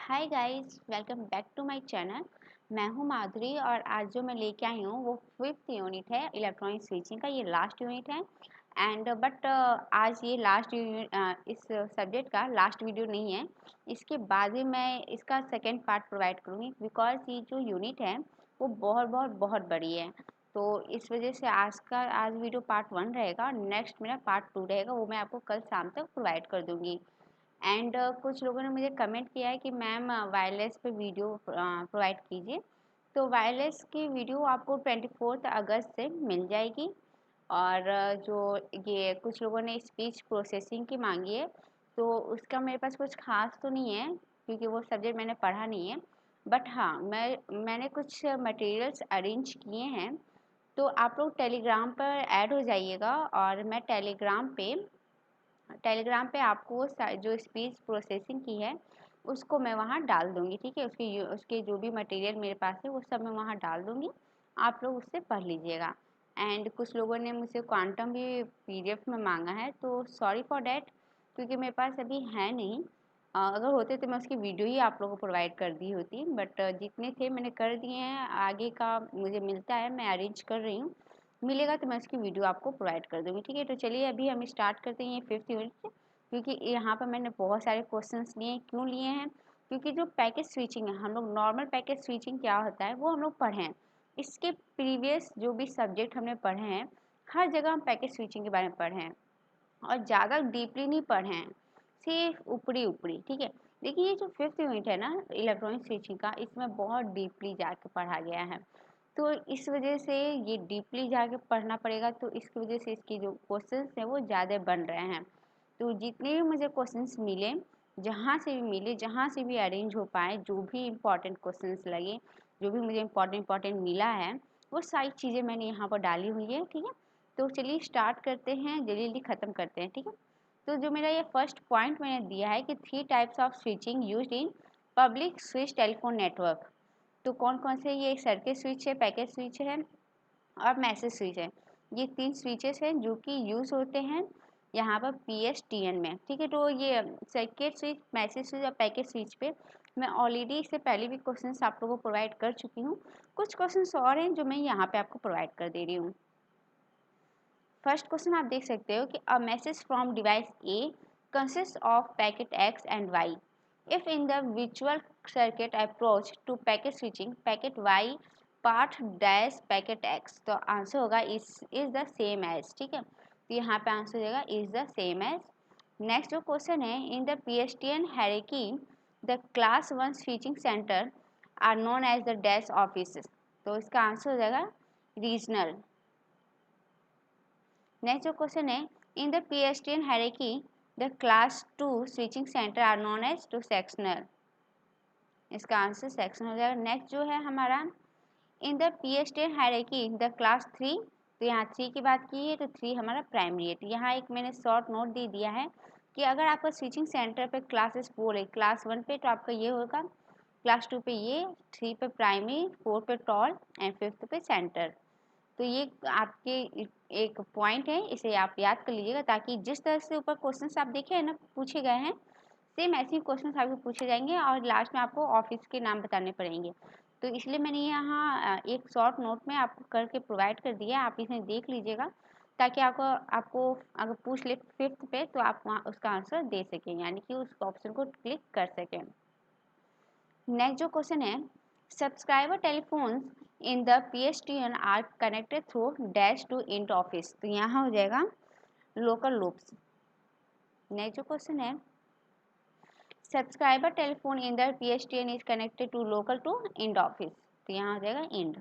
Hi guys, welcome back to my channel. मैं हूं माधुरी और आज जो मैं लेके आई हूं वो फिफ्थ यूनिट है इलेक्ट्रॉनिक स्विचिंग का। ये लास्ट यूनिट है एंड बट आज ये लास्ट यूनिट इस सब्जेक्ट का लास्ट वीडियो नहीं है। इसके बाद ही मैं इसका सेकेंड पार्ट प्रोवाइड करूँगी बिकॉज ये जो यूनिट है वो बहुत बहुत बहुत बड़ी है। तो इस वजह से आज वीडियो पार्ट 1 रहेगा और नेक्स्ट मेरा पार्ट 2 रहेगा, वो मैं आपको कल शाम तक प्रोवाइड कर दूँगी। एंड कुछ लोगों ने मुझे कमेंट किया है कि मैम वायरलेस पे वीडियो प्रोवाइड कीजिए। तो वायरलेस की वीडियो आपको 24 अगस्त से मिल जाएगी। और जो ये कुछ लोगों ने स्पीच प्रोसेसिंग की मांगी है, तो उसका मेरे पास कुछ खास तो नहीं है क्योंकि वो सब्जेक्ट मैंने पढ़ा नहीं है। बट हाँ, मैंने कुछ मटेरियल्स अरेंज किए हैं। तो आप लोग टेलीग्राम पर ऐड हो जाइएगा और मैं टेलीग्राम पे आपको जो स्पीच प्रोसेसिंग की है उसको मैं वहाँ डाल दूँगी, ठीक है। उसके जो भी मटेरियल मेरे पास है वो सब मैं वहाँ डाल दूँगी, आप लोग उससे पढ़ लीजिएगा। एंड कुछ लोगों ने मुझसे क्वांटम भी पीडीएफ में मांगा है, तो सॉरी फॉर डैट क्योंकि मेरे पास अभी है नहीं। अगर होते तो मैं उसकी वीडियो ही आप लोगों को प्रोवाइड कर दी होती, बट जितने थे मैंने कर दिए हैं। आगे का मुझे मिलता है, मैं अरेंज कर रही हूँ, मिलेगा तो मैं उसकी वीडियो आपको प्रोवाइड कर दूँगी, ठीक है। तो चलिए अभी हम स्टार्ट करते हैं ये फिफ्थ यूनिट से, क्योंकि यहाँ पर मैंने बहुत सारे क्वेश्चंस लिए हैं। क्यों लिए हैं? क्योंकि जो पैकेज स्विचिंग है, हम लोग नॉर्मल पैकेज स्विचिंग क्या होता है वो हम लोग पढ़े हैं। इसके प्रीवियस जो भी सब्जेक्ट हमने पढ़े हैं, हर जगह हम पैकेज स्विचिंग के बारे में पढ़े हैं और ज़्यादा डीपली नहीं पढ़े हैं, सिर्फ ऊपरी ऊपरी, ठीक है। देखिए ये जो फिफ्थ यूनिट है ना इलेक्ट्रॉनिक स्विचिंग का, इसमें बहुत डीपली जाके पढ़ा गया है। तो इस वजह से ये डीपली जाके पढ़ना पड़ेगा, तो इसकी वजह से इसकी जो क्वेश्चंस हैं वो ज़्यादा बन रहे हैं। तो जितने भी मुझे क्वेश्चंस मिले, जहाँ से भी अरेंज हो पाए, जो भी इम्पोर्टेंट क्वेश्चंस लगे, जो भी मुझे इम्पोर्टेंट मिला है, वो सारी चीज़ें मैंने यहाँ पर डाली हुई है, ठीक है। तो चलिए स्टार्ट करते हैं, जल्दी जल्दी ख़त्म करते हैं, ठीक है। तो जो मेरा ये फर्स्ट पॉइंट मैंने दिया है कि 3 types of switching used in public switch telephone network. तो कौन कौन से? ये सर्किट स्विच है, पैकेट स्विच है और मैसेज स्विच है। ये 3 स्विचेस हैं जो कि यूज़ होते हैं यहाँ पर पीएसटीएन में, ठीक है। तो ये सर्किट स्विच, मैसेज स्विच और पैकेट स्विच पे मैं ऑलरेडी इससे पहले भी क्वेश्चंस आप लोगों को प्रोवाइड कर चुकी हूँ। कुछ क्वेश्चंस और हैं जो मैं यहाँ पे आपको प्रोवाइड कर दे रही हूँ। फर्स्ट क्वेश्चन आप देख सकते हो कि a message from device A consist of packet X and Y if in the विजुअल circuit approach to packet switching packet Y part dash packet X. तो आंसर होगा इज द सेम एज, ठीक है। तो यहाँ पे आंसर हो जाएगा is the same as. Next जो क्वेश्चन है, in the PSTN hierarchy the class 1 switching centre are known as the dash office. तो इसका आंसर हो जाएगा रीजनल। नेक्स्ट जो क्वेश्चन है, in the PSTN hierarchy the class 2 switching centre are known as to sectional. इसका answer section हो जाएगा। Next जो है हमारा, in the PSTN hierarchy the class 3। तो यहाँ 3 की बात की है तो 3 हमारा प्राइमरी है। तो यहाँ एक मैंने शॉर्ट नोट दे दिया है कि अगर आपका स्विचिंग सेंटर पे क्लासेस 4 है, क्लास 1 पे तो आपका ये होगा, क्लास 2 पे ये, 3 पे प्राइमरी, 4 पे टॉल एंड 5th पे सेंटर। तो ये आपके एक पॉइंट है, इसे आप याद कर लीजिएगा ताकि जिस तरह से ऊपर क्वेश्चंस आप देखे हैं ना पूछे गए हैं, सेम ऐसे ही क्वेश्चंस आपको पूछे जाएंगे और लास्ट में आपको ऑफिस के नाम बताने पड़ेंगे। तो इसलिए मैंने यहाँ एक शॉर्ट नोट में आपको करके प्रोवाइड कर दिया है, आप इसे देख लीजिएगा ताकि आपको आपको अगर पूछ ले फिफ्थ पे तो आप वहाँ उसका आंसर दे सकें, यानी कि उस ऑप्शन को क्लिक कर सकें। नेक्स्ट जो क्वेश्चन है, subscriber telephones in the PSTN are connected through dash to end office. तो यहाँ हो जाएगा लोकल लूप्स। नेक्स्ट जो क्वेश्चन है, subscriber telephone in the PSTN is connected to local to end office. तो यहाँ हो जाएगा end.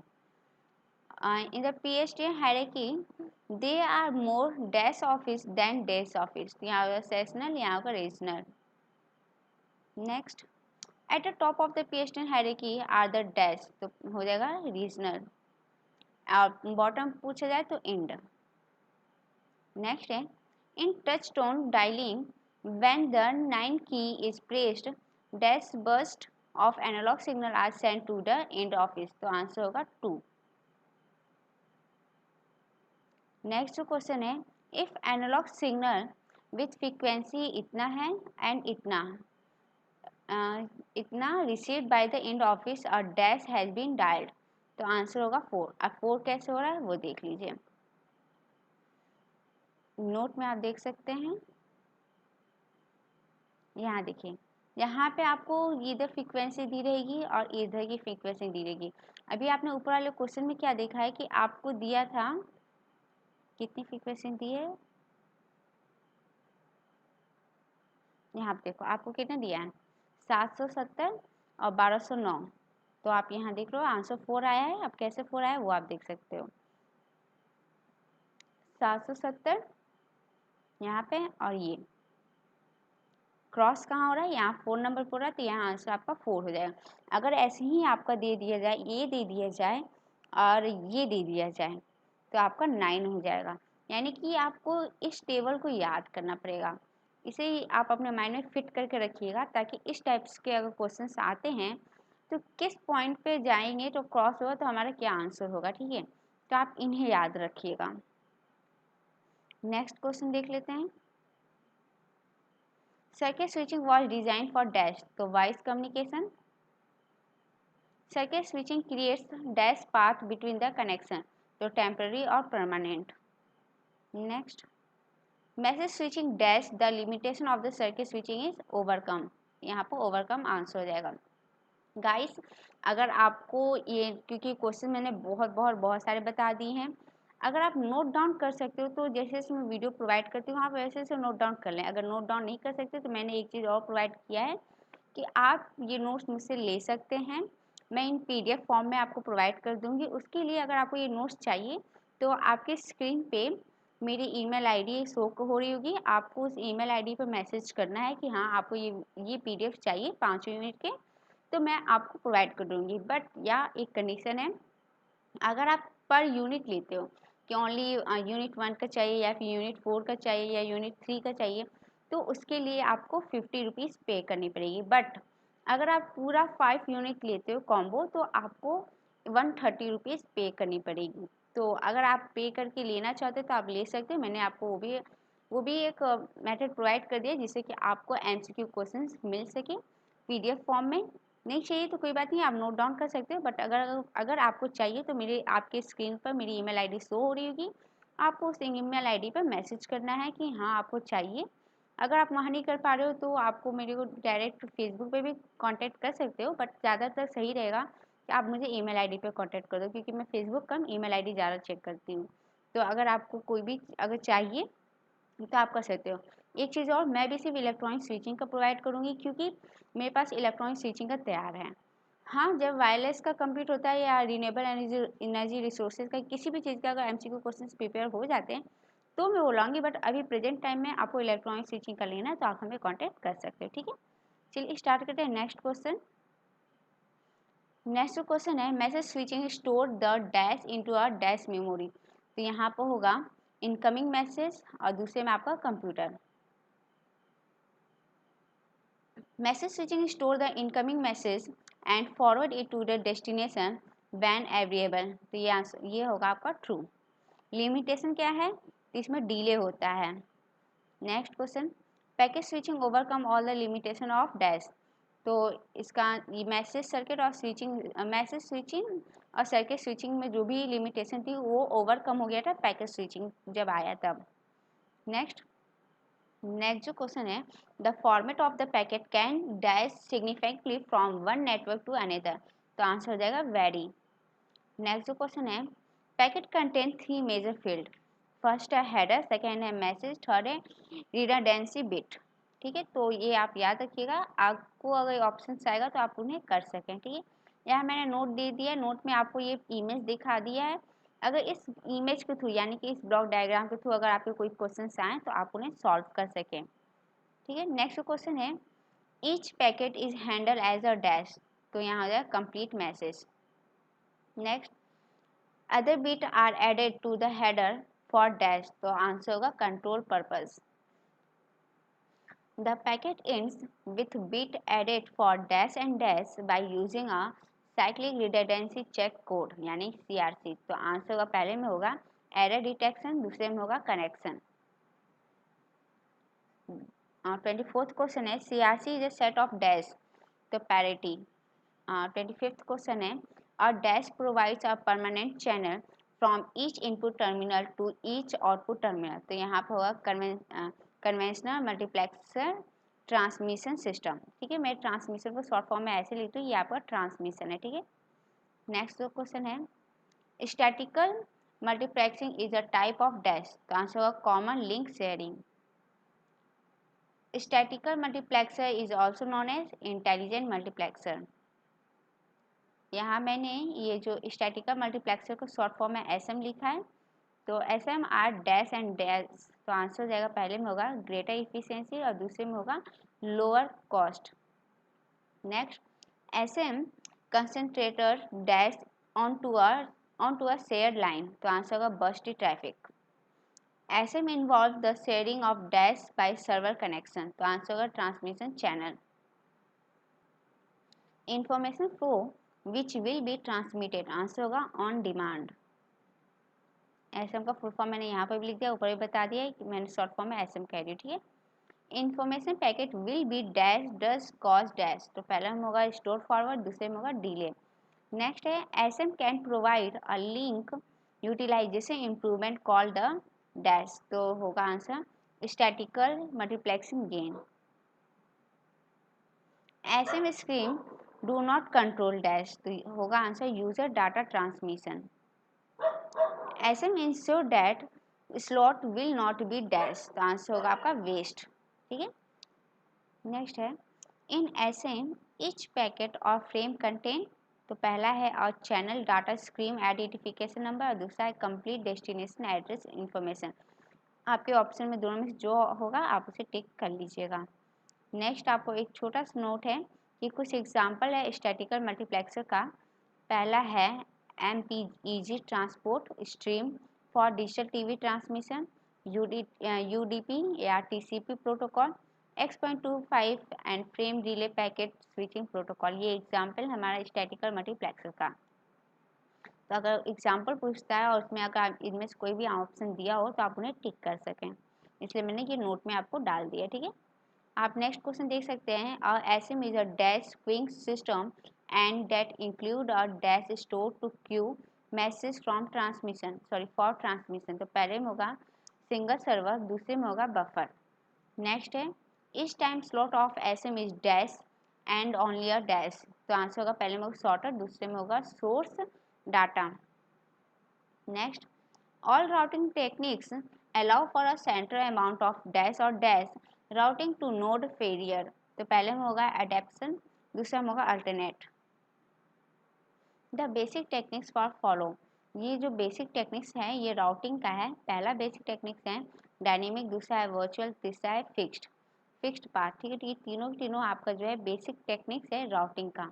In the PSTN hierarchy there are more dash office than dash office. तो यहाँ होगा सेशनल, यहाँ होगा regional. Next, at the top of the PSTN hierarchy are the dash. तो हो जाएगा रीजनल और बॉटम पूछा जाए तो इंड। नेक्स्ट है, in touch tone dialling when the 9 key is pressed dash burst of analog signal are sent to the end office। तो answer होगा 2। नेक्स्ट जो क्वेश्चन है, if analog signal with frequency इतना है एंड इतना इतना received by the end office और dash has been dialled. तो आंसर होगा 4। अब 4 कैसे हो रहा है वो देख लीजिए, नोट में आप देख सकते हैं। यहाँ देखिए, यहाँ पे आपको इधर फ्रीक्वेंसी दी रहेगी और इधर की फ्रीक्वेंसी दी रहेगी। अभी आपने ऊपर वाले क्वेश्चन में क्या देखा है कि आपको दिया था, कितनी फ्रीक्वेंसी दी है, यहाँ पे देखो आपको कितना दिया है 770 और 1209। तो आप यहाँ देख रहे हो आंसर 4 आया है। अब कैसे 4 आया है वो आप देख सकते हो, 770 यहाँ पे और ये क्रॉस कहाँ हो रहा है, यहाँ 4 नंबर पर हो रहा है, तो यहाँ आंसर आपका 4 हो जाएगा। अगर ऐसे ही आपका दे दिया जाए, ये दे दिया जाए और ये दे दिया जाए तो आपका 9 हो जाएगा। यानी कि आपको इस टेबल को याद करना पड़ेगा, इसे ही आप अपने माइंड में फिट करके रखिएगा, ताकि इस टाइप्स के अगर क्वेश्चंस आते हैं तो किस पॉइंट पे जाएंगे तो क्रॉस होगा तो हमारा क्या आंसर होगा। ठीक है, तो आप इन्हें याद रखिएगा। नेक्स्ट क्वेश्चन देख लेते हैं। Circuit switching was design for dash, तो voice communication. Circuit switching creates dash path between the connection, तो टेम्पररी और permanent. Next, message switching dash the limitation of the circuit switching is overcome, यहाँ पर overcome answer हो जाएगा। Guys अगर आपको ये, क्योंकि क्वेश्चन मैंने बहुत सारे बता दिए हैं, अगर आप नोट डाउन कर सकते हो तो जैसे जैसे मैं वीडियो प्रोवाइड करती हूँ आप वैसे वैसे नोट डाउन कर लें। अगर नोट डाउन नहीं कर सकते तो मैंने एक चीज़ और प्रोवाइड किया है कि आप ये नोट्स मुझसे ले सकते हैं, मैं इन PDF फॉर्म में आपको प्रोवाइड कर दूँगी। उसके लिए अगर आपको ये नोट्स चाहिए तो आपके स्क्रीन पे मेरी ईमेल आईडी शो हो रही होगी, आपको उस ईमेल आईडी पर मैसेज करना है कि हाँ आपको ये PDF चाहिए 5 यूनिट के, तो मैं आपको प्रोवाइड कर दूँगी। बट या एक कंडीशन है, अगर आप पर यूनिट लेते हो कि ओनली यूनिट 1 का चाहिए या फिर यूनिट 4 का चाहिए या यूनिट 3 का चाहिए, तो उसके लिए आपको 50 रुपीज़ पे करनी पड़ेगी। बट अगर आप पूरा 5 यूनिट लेते हो कॉम्बो तो आपको 130 रुपीज़ पे करनी पड़ेगी। तो अगर आप पे करके लेना चाहते हो तो आप ले सकते हो। मैंने आपको वो भी एक मेथड प्रोवाइड कर दिया जिससे कि आपको MCQ क्वेश्चंस मिल सके PDF फॉर्म में। नहीं चाहिए तो कोई बात नहीं, आप नोट डाउन कर सकते हो। बट अगर आपको चाहिए तो मेरे आपके स्क्रीन पर मेरी ईमेल आईडी शो हो रही होगी, आपको उस ईमेल आईडी पर मैसेज करना है कि हाँ आपको चाहिए। अगर आप वहाँ नहीं कर पा रहे हो तो आपको मेरे को डायरेक्ट फेसबुक पे भी कांटेक्ट कर सकते हो, बट ज़्यादातर सही रहेगा कि आप मुझे ईमेल आईडी पे कांटेक्ट कर दो, क्योंकि मैं फेसबुक कम ईमेल आईडी ज़्यादा चेक करती हूँ। तो अगर आपको कोई भी अगर चाहिए तो आप कर सकते हो। एक चीज़ और, मैं भी सिर्फ इलेक्ट्रॉनिक स्विचिंग का प्रोवाइड करूँगी क्योंकि मेरे पास इलेक्ट्रॉनिक स्विचिंग का तैयार है। हाँ, जब वायरलेस का कंप्लीट होता है या रिन्यूएबल एनर्जी रिसोर्सेज का किसी भी चीज़ का अगर MCQ क्वेश्चन प्रिपेयर हो जाते हैं तो मैं वो लाऊंगी। बट अभी प्रेजेंट टाइम में आपको इलेक्ट्रॉनिक स्विचिंग का लेना है तो आप हमें कॉन्टैक्ट कर सकते हो। ठीक है, चलिए स्टार्ट करते हैं। नेक्स्ट क्वेश्चन है, message switching store the dash into a dash memory. तो यहाँ पर होगा इनकमिंग मैसेज और दूसरे में आपका computer. Message switching store the incoming message and forward it to the destination when available. तो ये होगा आपका ट्रू। लिमिटेशन क्या है, इसमें डिले होता है। Next question, packet switching overcome all the limitation of dash. तो इसका मैसेज स्विचिंग और सर्किट स्विचिंग में जो भी लिमिटेशन थी वो ओवरकम हो गया था पैकेट स्विचिंग जब आया तब। नेक्स्ट जो क्वेश्चन है, the format of the packet can dash significantly from one network to another. तो आंसर हो जाएगा वेरी। नेक्स्ट जो क्वेश्चन है, packet contain 3 major field, first है हेडर, सेकेंड है मैसेज, थर्ड है रिडंडेंसी बिट। ठीक है, तो ये आप याद रखिएगा, आपको अगर ऑप्शन आएगा तो आप उन्हें कर सकें। ठीक है, यहाँ मैंने नोट दे दिया, नोट में आपको ये इमेज दिखा दिया है। अगर इस इमेज के थ्रू यानी कि इस ब्लॉक डायग्राम के थ्रू अगर आपके कोई क्वेश्चन आए तो आप उन्हें सॉल्व कर सकें। ठीक है, नेक्स्ट क्वेश्चन है, each packet is handle as a dash. तो यहाँ हो जाएगा complete message. Next, other bit are added to the header for dash. तो आंसर होगा control purpose. The packet ends with bit added for dash and dash by using a cyclic redundancy check code यानी CRC। तो answer होगा पहले में होगा error detection, दूसरे में होगा कनेक्शन। 24th क्वेश्चन है, CRC is a set of dash तो पैरिटी। 25th क्वेश्चन है, a dash provides a permanent channel from each input terminal to each output terminal. तो यहाँ पर होगा कन्वेंशनल मल्टीप्लेक्सर ट्रांसमिशन सिस्टम। ठीक है, मैं ट्रांसमिशन को शॉर्ट फॉर्म में ऐसे लिखती हूँ, ये आपका ट्रांसमिशन है। ठीक है, नेक्स्ट जो क्वेश्चन है, statistical multiplexing is a type of dash. तो आंसर होगा common link sharing. Statistical multiplexer is also known as intelligent multiplexer. यहाँ मैंने ये जो स्टैटिकल मल्टीप्लेक्सर को शॉर्ट फॉर्म में एसएम लिखा है। तो SM are dash and dash. तो आंसर हो जाएगा, पहले में होगा ग्रेटर इफिशियंसी और दूसरे में होगा lower cost. Next, SM concentrator dash on to a shared line. तो आंसर होगा bursty traffic. SM involve the sharing of dash by server connection. तो आंसर होगा transmission channel. Information flow which will be transmitted. Answer होगा on demand. SM का full form मैंने यहाँ पर भी लिख दिया, ऊपर भी बता दिया कि मैंने शॉर्ट फॉर्म में एसएम कह दी। ठीक है, information packet will be dash does cause dash. तो पहला में होगा स्टोर फॉरवर्ड, दूसरे में होगा डिले। नेक्स्ट है, SM can provide a link utilisation improvement called the dash. तो होगा answer statistical multiplexing gain. SM scheme do not control dash. तो होगा answer user data transmission. SM ensure that slot will not be dash. तो answer होगा आपका waste. ठीक है, next है, इन एसएम ईच पैकेट और फ्रेम कंटेन। तो पहला है और channel data scream identification number और दूसरा है कंप्लीट डेस्टिनेशन एड्रेस इंफॉर्मेशन। आपके ऑप्शन में दोनों में जो होगा आप उसे टिक कर लीजिएगा। नेक्स्ट आपको एक छोटा सा नोट है कि कुछ एग्जाम्पल है स्टैटिकल मल्टीप्लेक्सर का। पहला है MPEG transport stream for digital TV transmission, UDP या TCP protocol, X.25 and frame relay packet switching protocol. ये एग्जाम्पल हमारा स्टैटिकल मल्टीप्लेक्सर का। तो अगर एग्जाम्पल पूछता है और उसमें अगर इनमें से कोई भी ऑप्शन दिया हो तो आप उन्हें टिक कर सकें, इसलिए मैंने ये नोट में आपको डाल दिया। ठीक है, आप नेक्स्ट क्वेश्चन देख सकते हैं, SM is a dash queuing system and that include a dash store to queue message from transmission for transmission. तो पहले में होगा सिंगल सर्वर, दूसरे में होगा बफर। नेक्स्ट है, इस time slot of SM is dash and only a dash. तो आंसर होगा पहले में होगा सॉर्टर, दूसरे में होगा source data. Next, all routing techniques allow for a certain amount of dash और dash routing to node failure. तो पहले में होगा एडेप्शन, दूसरा में होगा alternate. The basic techniques for follow. ये जो बेसिक टेक्निक्स हैं ये राउटिंग का है। पहला बेसिक टेक्निक्स है डायनेमिक, दूसरा है वर्चुअल, तीसरा है फिक्स्ड पाथ। ठीक है, तो ये तीनों आपका जो है बेसिक टेक्निक्स है राउटिंग का।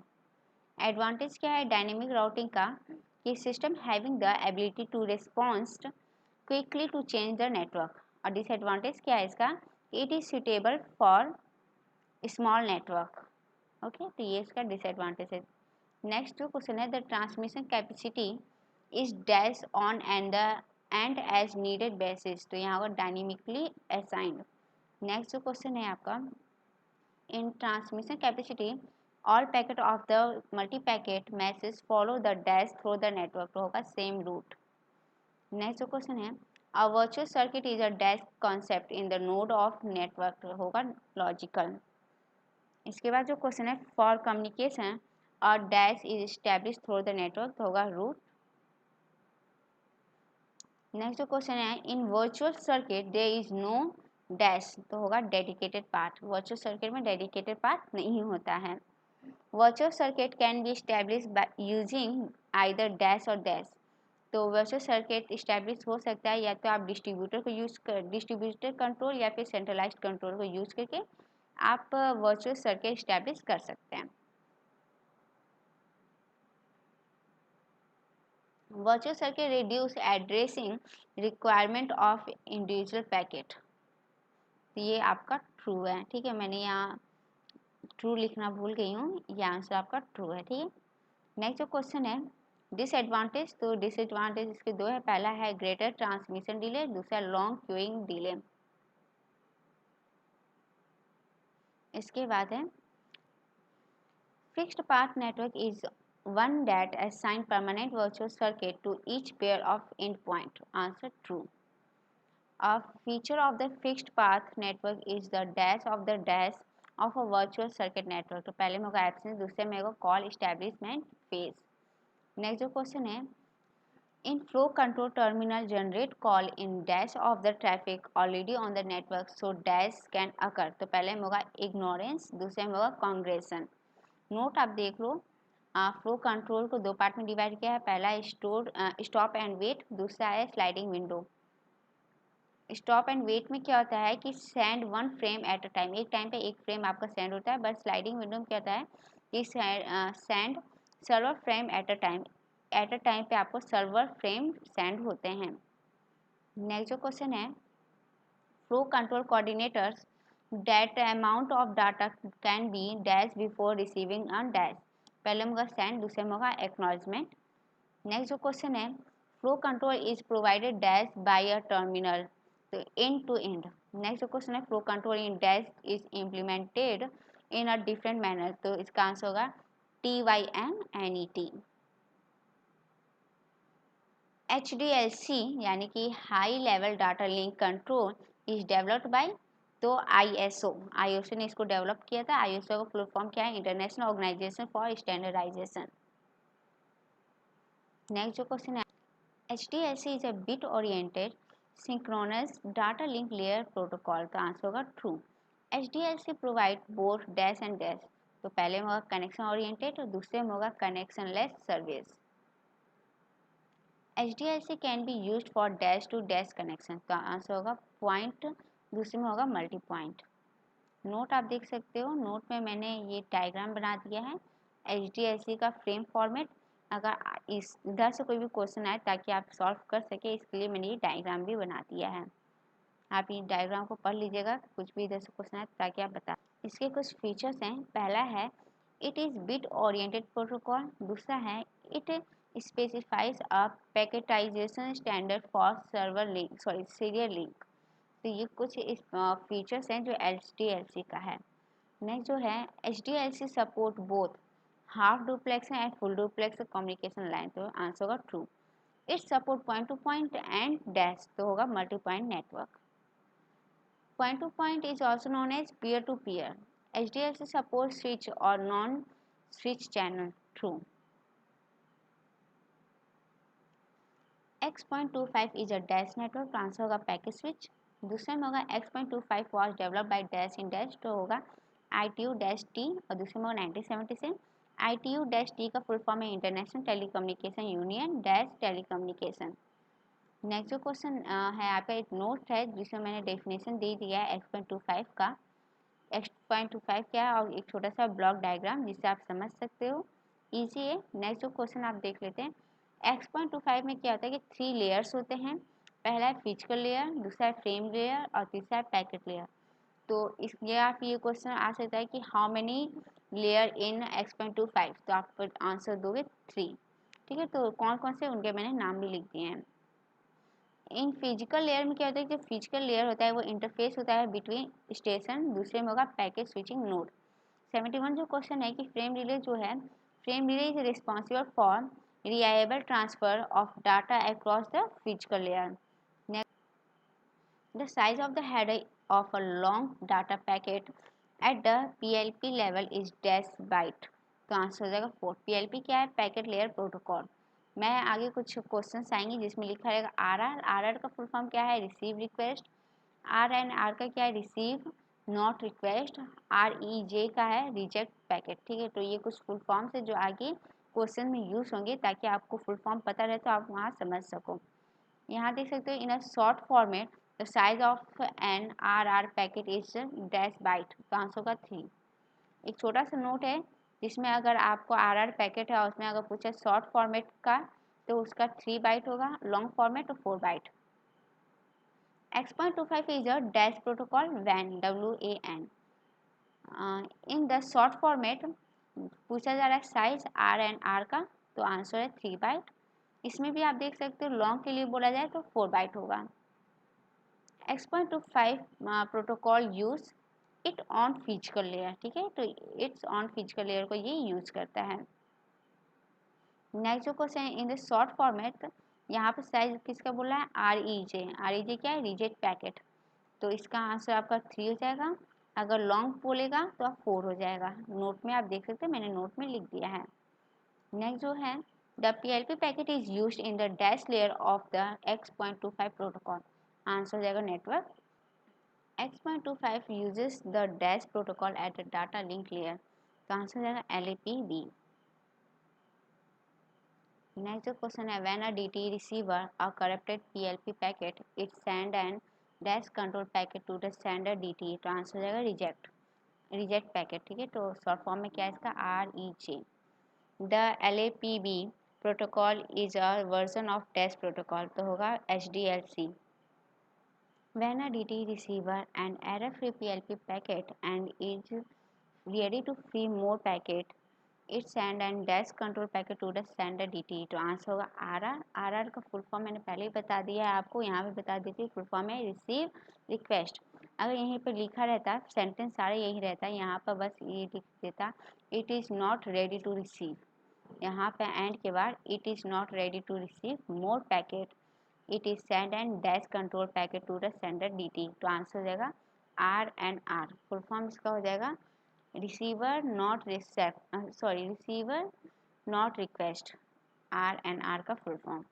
एडवांटेज क्या है डायनेमिक राउटिंग का कि system having the ability to response quickly to change the network. और डिसएडवांटेज क्या है इसका, it is suitable for small network. Okay, तो ये इसका डिसएडवांटेज है। नेक्स्ट जो क्वेश्चन है, the transmission capacity is dash on and as needed basis. तो यहाँ होगा डायनेमिकली असाइंड। नेक्स्ट जो क्वेश्चन है आपका, in transmission capacity all packet of the multi packet message follow the dash through the network. तो होगा same route. Next जो question है, a virtual circuit is a dash concept in the node of network. तो होगा logical. इसके बाद जो question है, for communication a dash is establish through the network. तो होगा रूट। नेक्स्ट जो क्वेश्चन है, in virtual circuit there is no dash. तो होगा डेडिकेटेड पार्ट। वर्चुअल सर्किट में डेडिकेटेड पार्ट नहीं होता है। Virtual circuit can be establish by using either dash और डैश। तो वर्चुअल सर्किट इस्टेब्लिश हो सकता है या तो आप डिस्ट्रीब्यूटर कंट्रोल या फिर सेंट्रलाइज्ड कंट्रोल को यूज़ करके आप वर्चुअल सर्किट इस्टेब्लिश कर सकते हैं। Virtual circuit reduce addressing requirement of individual packet. तो ये आपका ट्रू है। ठीक है, मैंने यहाँ ट्रू लिखना भूल गई हूँ, ये आंसर आपका ट्रू है। ठीक है, नेक्स्ट जो क्वेश्चन है, डिसएडवांटेज। तो डिसएडवांटेज इसके दो है, पहला है ग्रेटर ट्रांसमिशन डिले, दूसरा लॉन्ग क्यूइंग डिले। इसके बाद है fixed path network is one that assigns permanent virtual circuit to each pair of endpoint. Answer true. A feature of the fixed path network is the dash of a virtual circuit network. तो पहले में होगा absence, दूसरे में होगा call establishment phase. Next जो question है, in flow control terminal generate call in dash of the traffic already on the network so dash can occur. तो पहले में होगा ignorance, दूसरे में होगा congregation. नोट आप देख लो, फ्लो कंट्रोल को दो पार्ट में डिवाइड किया है. पहला है स्टॉप एंड वेट, दूसरा है sliding window. Stop and wait में क्या होता है कि send one frame at a time, एक टाइम पे एक फ्रेम आपका सेंड होता है. बट स्लाइडिंग विंडो में क्या होता है कि send server frame at a time पे आपको सर्वर फ्रेम सेंड होते हैं. नेक्स्ट जो क्वेश्चन है, flow control coordinators that amount of data can be dash before receiving a dash. पहले में होगा सेंड, दूसरे में होगा एक्नॉलेजमेंट. नेक्स्ट जो क्वेश्चन है, flow control is provided dash by a terminal, तो एंड टू एंड. नेक्स्ट जो क्वेश्चन है, flow control in dash is implemented in a different manner, तो इसका आंसर होगा TYNNET. HDLC यानी कि high level data link control is developed by, तो ISO ने इसको डेवलप किया था. ISO का फुल फॉर्म क्या है, international organisation for standardisation. Next जो क्वेश्चन है, HDLC is a bit oriented synchronous data link layer protocol, तो आंसर होगा true. HDLC provide both dash and dash, तो पहले में होगा कनेक्शन ओरिएंटेड और दूसरे में होगा connectionless service. HDLC can be use for dash to dash connection, तो आंसर होगा पॉइंट, दूसरे में होगा मल्टी पॉइंट. नोट आप देख सकते हो, नोट में मैंने ये डायग्राम बना दिया है HDLC का फ्रेम फॉर्मेट. अगर इस इधर से कोई भी क्वेश्चन आए ताकि आप सॉल्व कर सके, इसके लिए मैंने ये डायग्राम भी बना दिया है. आप ये डायग्राम को पढ़ लीजिएगा, कुछ भी इधर से क्वेश्चन आए ताकि आप बता. इसके कुछ फीचर्स हैं. पहला है it is bit oriented protocol, दूसरा है it specifies a packetization standard for serial link. तो ये कुछ इस फीचर्स हैं जो HDLC का है. नेक्स्ट जो है, HDLC support both half duplex and full duplex communication line, तो आंसर होगा true. It support point to point and dash, तो होगा multi point network. Point to point is also known as peer to peer. HDLC support switch और non switch channel, true. X.25 is a dash network, तो answer होगा packet switch. दूसरे में होगा X.25 was develop by dash in dash, तो होगा ITU-T, और दूसरे में होगा 1977. ITU-T का फुल फॉर्म है international telecommunication union dash telecommunication. Next जो क्वेश्चन है आपका एक नोट है जिसमें मैंने डेफिनेशन दे दिया है X.25 का. X.25 क्या है और एक छोटा सा ब्लॉक डायग्राम जिससे आप समझ सकते हो, ईजी है. नेक्स्ट जो क्वेश्चन आप देख लेते हैं. X.25 में क्या होता है कि 3 लेयर्स होते हैं. पहला है फिजिकल लेयर, दूसरा है फ्रेम लेयर और तीसरा है पैकेट लेयर. तो इसलिए आप ये क्वेश्चन आ सकता है कि how many layer in X.25, तो आप आंसर दोगे 3. ठीक है, तो कौन कौन से उनके मैंने नाम भी लिख दिए हैं. इन फिजिकल लेयर में क्या होता है, जो फिजिकल लेयर होता है वो इंटरफेस होता है बिटवीन स्टेशन, दूसरे में होगा पैकेट स्विचिंग नोड. 71 जो क्वेश्चन है कि फ्रेम रिले जो है, frame relay is responsible for reliable transfer of data across the physical layer. Next, the size of the header of a long data packet at the PLP level is dash byte. तो answer हो जाएगा 4. PLP क्या है, packet layer protocol. मैं आगे कुछ question आएंगे जिसमें लिखा रहेगा RR का फुल फॉर्म क्या है, रिसीव रिक्वेस्ट. RNR का क्या है, रिसीव नॉट रिक्वेस्ट. REJ का है रिजेक्ट पैकेट. ठीक है, तो ये कुछ फुल फॉर्म्स है जो आगे क्वेश्चन में यूज होंगे ताकि आपको फुल फॉर्म पता रहे तो आप वहाँ समझ सको. यहाँ देख सकते हो, in a short format the size of an RR packet is dash byte, तो आंसर का 3. एक छोटा सा नोट है जिसमें अगर आपको RR पैकेट है और उसमें अगर पूछा शॉर्ट फॉर्मेट का तो उसका 3 बाइट होगा, लॉन्ग फॉर्मेट तो 4 byte. X.25 is a dash protocol WAN, WAN. In the short format पूछा जा रहा है साइज RNR का, तो आंसर है 3 बाइट. इसमें भी आप देख सकते हो लॉन्ग के लिए बोला जाए तो 4 बाइट होगा. X.25 protocol use it on physical layer, ठीक है, तो इट्स ऑन फिजिकल लेयर को ये यूज करता है। नेक्स्ट जो क्वेश्चन है, इन द शॉर्ट फॉर्मेट, यहाँ पर साइज किसका बोला है, REJ क्या है, रिजेक्ट पैकेट, तो इसका आंसर आपका 3 हो जाएगा। अगर लॉन्ग बोलेगा तो आप 4 हो जाएगा। नोट में आप देख सकते हैं, मैंने नोट में लिख दिया है। नेक्स्ट जो है, the PLP packet is used in the dash layer of the X.25 protocol, answer हो जाएगा network. X.25 uses the dash protocol at the data link layer, तो आंसर हो जाएगा LAPB। नेक्स्ट जो क्वेश्चन है, when a DT receiver a corrupted PLP packet it send and dash control packet to the sender DT, तो answer हो जाएगा reject packet, ठीक है, तो शॉर्ट फॉर्म में क्या है इसका, REJ। The LAPB protocol is a version of dash protocol, तो होगा HDLC। When a DT receiver an error-free PLP packet and is ready to free more packet, it send and dash control packet to the sender DT, तो answer होगा RR का full form मैंने पहले ही बता दिया है आपको, यहाँ पे बता देती हूँ। फुल फॉर्म है रिसीव रिक्वेस्ट। अगर यहीं पर लिखा रहता सेंटेंस सारा यही रहता, यहाँ पर बस ये लिख देता it is not ready to receive, यहाँ पे एंड के बाद it is not ready to receive more packet, it is send and dash control packet to the sender DT, तो आंसर हो जाएगा RR। फुल फॉर्म इसका हो जाएगा receiver not receiver not request, RR का फुल फॉर्म।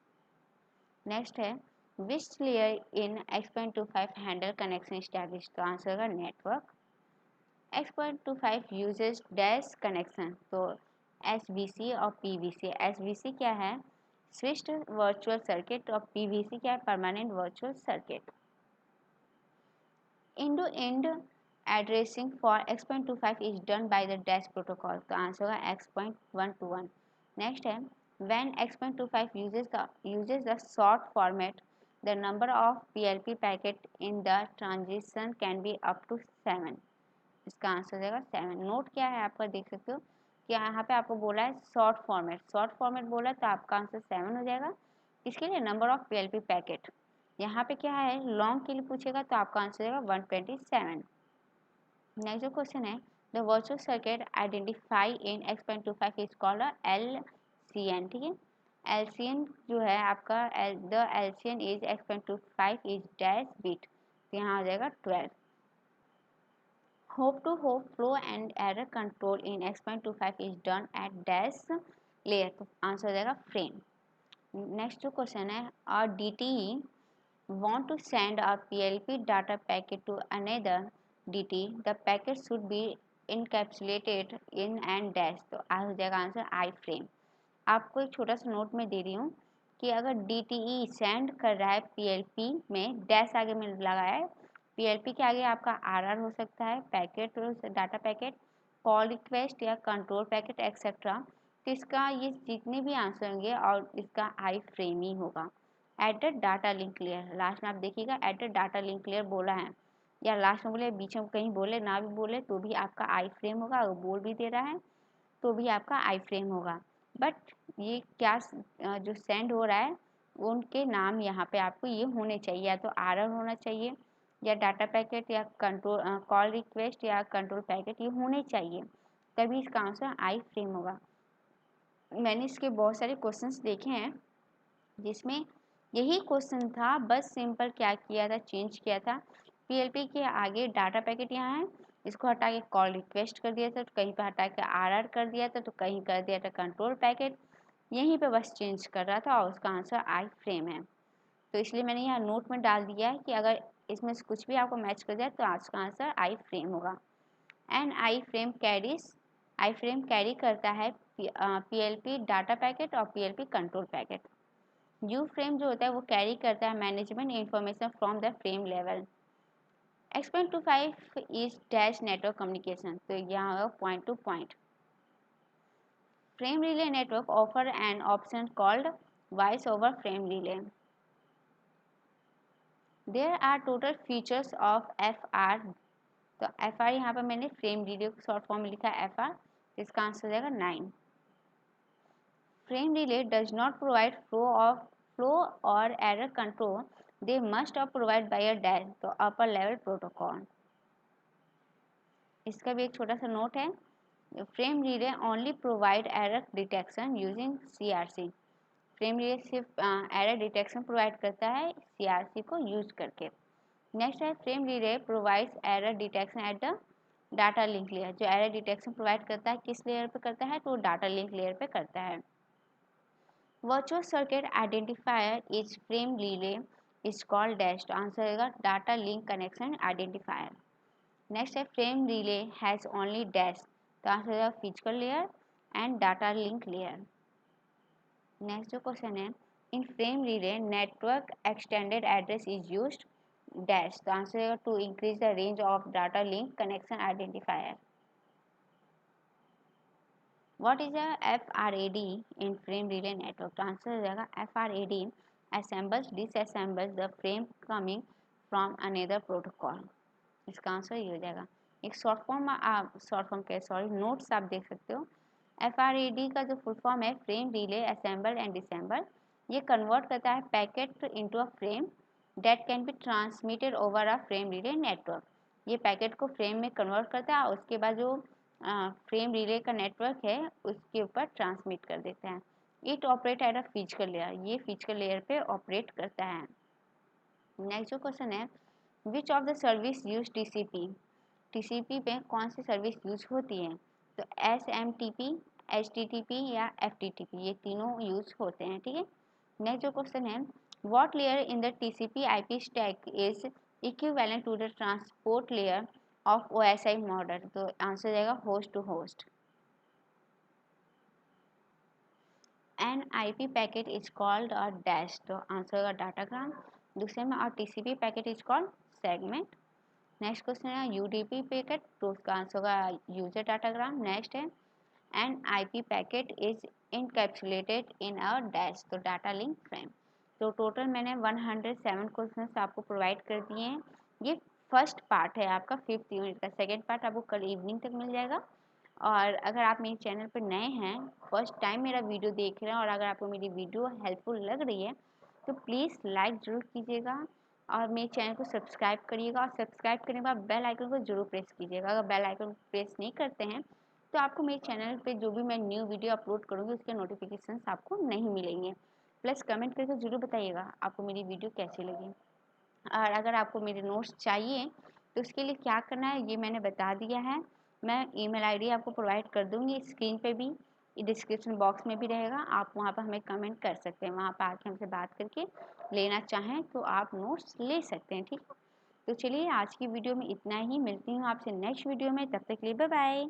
नेक्स्ट है, which layer in X.25 handle connection establish, तो answer होगा network. X.25 uses dash connection, तो SVC और PVC। SVC क्या है, स्विच्ड वर्चुअल सर्किट, और PVC क्या है, permanent virtual circuit. End to end addressing for X.25 is done by the dash protocol, तो आंसर होगा X.121। नेक्स्ट है, when X.25 uses the short format, the number of PLP packet in the transition can be up to 7, इसका answer हो जाएगा 7। Note क्या है आपका देख सकते हो कि यहाँ पे आपको बोला है शॉर्ट फॉर्मेट बोला है, तो आपका आंसर 7 हो जाएगा। इसके लिए नंबर ऑफ PLP पैकेट, यहाँ पे क्या है लॉन्ग के लिए पूछेगा, तो आपका आंसर हो जाएगा 127। नेक्स्ट जो क्वेश्चन है, the virtual circuit identify in X.25 is called LCN, ठीक है। LCN जो है आपका the LCN is X.25 is dash bit, तो यहाँ हो जाएगा 12। Hop to hop flow and error control in X.25 is done at dash layer, तो आंसर हो जाएगा फ्रेम। नेक्स्ट जो क्वेश्चन है, अ DT want to send a PLP data packet to another DT, the packet should be encapsulated in and dash, तो आ हो जाएगा answer I frame. आपको एक छोटा सा नोट में दे रही हूँ कि अगर DTE सेंड कर रहा है PLP में, डैश आगे में लगाया है, PLP के आगे आपका RR हो सकता है, packet data packet, call request या कंट्रोल पैकेट एक्सेट्रा, तो इसका ये जितने भी आंसर होंगे और इसका I फ्रेम ही होगा। At the data link layer, last में आप देखिएगा at the data link layer बोला है, या लास्ट में बोले बीच में कहीं बोले ना भी बोले तो भी आपका I फ्रेम होगा, अगर बोल भी दे रहा है तो भी आपका I फ्रेम होगा। बट ये क्या जो सेंड हो रहा है उनके नाम यहाँ पे आपको ये होने चाहिए, या तो RR होना चाहिए, या डाटा पैकेट, या कंट्रोल कॉल रिक्वेस्ट, या कंट्रोल पैकेट, ये होने चाहिए, तभी इसका आंसर I फ्रेम होगा। मैंने इसके बहुत सारे क्वेश्चंस देखे हैं जिसमें यही क्वेश्चन था, बस सिंपल क्या किया था, चेंज किया था, PLP के आगे डाटा पैकेट यहाँ है, इसको हटा के कॉल रिक्वेस्ट कर दिया था, तो कहीं पर हटा के RR कर दिया था, तो कहीं कर दिया था कंट्रोल पैकेट, यहीं पे बस चेंज कर रहा था, और उसका आंसर I फ्रेम है। तो इसलिए मैंने यहाँ नोट में डाल दिया है कि अगर इसमें से कुछ भी आपको मैच कर जाए तो आज का आंसर I फ्रेम होगा। एंड I फ्रेम कैरी करता है PLP डाटा पैकेट और PLP control packet. U frame जो होता है वो कैरी करता है management information from the frame level. X.25 is dash network communication, तो यहाँ होगा point to point. Frame relay network offer an option called voice over frame relay. There are total features of FR, तो FR यहाँ पर मैंने frame relay को short form में लिखा है FR, इसका आंसर हो जाएगा 9। Frame relay does not provide flow or error control. They must are provided by a DAS, तो upper level protocol. इसका भी एक छोटा सा नोट है, frame relay only provide error detection using CRC। Frame relay सिर्फ एरर डिटेक्शन प्रोवाइड करता है CRC को यूज करके। नेक्स्ट है frame relay provides error detection at the data link layer. जो एरर डिटेक्शन प्रोवाइड करता है किस लेयर पे करता है, तो डाटा लिंक लेयर पे करता है। Virtual circuit identifier is frame relay is called dash. तो आंसर होगा data link connection identifier. Next है frame relay has only dash. तो आंसर होगा physical layer and data link layer. Next जो question है, in frame relay network extended address is used dash. तो answer होगा to increase the range of data link connection identifier. What is a FRAD in frame relay network? तो answer हो जाएगा FRAD assembles disassembles the frame coming from another protocol। इसका answer ये हो जाएगा। एक शॉर्ट फॉर्म के नोट्स आप देख सकते हो। FRAD का जो फुल फॉर्म है frame relay assemble and disassemble. ये कन्वर्ट करता है packet into a frame that can be transmitted over a frame relay network. ये पैकेट को फ्रेम में कन्वर्ट करता है और उसके बाद जो फ्रेम रिले का नेटवर्क है उसके ऊपर ट्रांसमिट कर देता है। It operate at a physical layer. ये फिजिकल लेयर पे ऑपरेट करता है। नेक्स्ट जो क्वेश्चन है, which of the service use TCP। TCP पे कौन सी सर्विस यूज होती है, तो SMTP, HTTP या FTTP, ये तीनों यूज होते हैं। ठीक है। नेक्स्ट जो क्वेश्चन है, what layer in the TCP IP stack is equivalent to the transport layer of OSI model. तो आंसर जाएगा host to host. An IP packet is called a dash. तो आंसर होगा डाटाग्राम। दूसरे में और TCP packet is called segment. Next question है UDP packet, तो उसका आंसर होगा यूजर डाटाग्राम। नेक्स्ट है an IP packet is encapsulated in a dash. तो डाटा लिंक फ्रेम। तो टोटल मैंने 107 क्वेश्चन आपको प्रोवाइड कर दिए हैं। ये फर्स्ट पार्ट है आपका 5th यूनिट का। सेकेंड पार्ट आपको कल इवनिंग तक मिल जाएगा। और अगर आप मेरे चैनल पर नए हैं, फर्स्ट टाइम मेरा वीडियो देख रहे हैं और अगर आपको मेरी वीडियो हेल्पफुल लग रही है तो प्लीज़ लाइक ज़रूर कीजिएगा और मेरे चैनल को सब्सक्राइब करिएगा। और सब्सक्राइब करने के बाद बेल आइकन को जरूर प्रेस कीजिएगा। अगर बेल आइकन प्रेस नहीं करते हैं तो आपको मेरे चैनल पे जो भी मैं न्यू वीडियो अपलोड करूँगी उसके नोटिफिकेशन आपको नहीं मिलेंगे। प्लस कमेंट करके ज़रूर बताइएगा आपको मेरी वीडियो कैसी लगी। और अगर आपको मेरे नोट्स चाहिए तो उसके लिए क्या करना है ये मैंने बता दिया है। मैं ईमेल आईडी आपको प्रोवाइड कर दूँगी, स्क्रीन पे भी, डिस्क्रिप्शन बॉक्स में भी रहेगा। आप वहाँ पर हमें कमेंट कर सकते हैं, वहाँ पर आके हमसे बात करके लेना चाहें तो आप नोट्स ले सकते हैं। ठीक, तो चलिए आज की वीडियो में इतना ही। मिलती हूँ आपसे नेक्स्ट वीडियो में, तब तक के लिए बाय बाय।